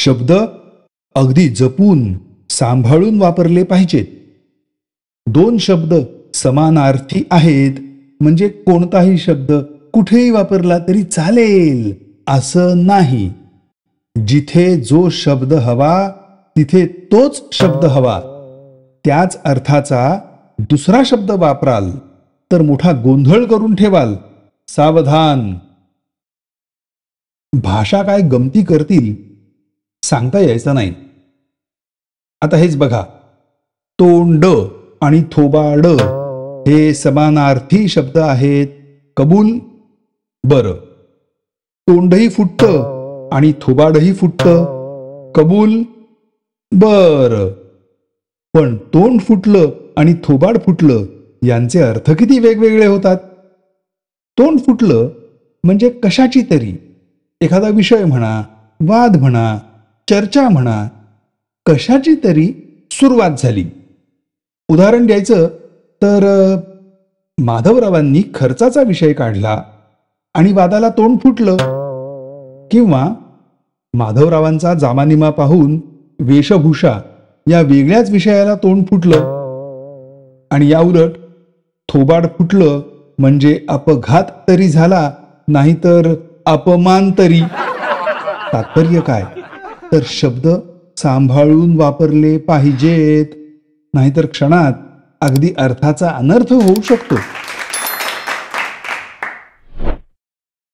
शब्द अगदी जपून सांभाळून वापरले पाहिजेत. दोन शब्द समानार्थी आहेत म्हणजे कोणताही शब्द कुठेही वापरला तरी चालेल असं नाही. जिथे जो शब्द हवा तिथे तोच शब्द हवा. त्याच अर्थाचा दुसरा शब्द वापराल तर मोठा गोंधळ करून ठेवाल. सावधान. भाषा काय गमती करतील सांगता यायचं नाही. आता हेच बघा, तोंड आणि थोबाड हे समानार्थी शब्द आहेत. कबूल? बरं. तोंडही फुटतं आणि थोबाडही फुटतं. कबूल? बरं. पण तोंड फुटलं आणि थोबाड फुटलं यांचे अर्थ किती वेगवेगळे होतात. तोंड फुटलं म्हणजे कशाची तरी एखादा विषय म्हणा, वाद म्हणा, चर्चा म्हणा, कशाची तरी सुरुवात झाली. उदाहरण द्यायचं तर माधवरावांनी खर्चाचा विषय काढला आणि वादाला तोंड फुटलं. किंवा माधवरावांचा जामानिमा पाहून वेशभूषा या वेगळ्याच विषयाला तोंड फुटलं. आणि याउलट थोबाड फुटलं म्हणजे अपघात तरी झाला नाहीतर अपमान तरी. तात्पर्य काय तर शब्द सांभाळून वापरले पाहिजेत नाहीतर क्षणात अगदी अर्थाचा अनर्थ होऊ शकतो.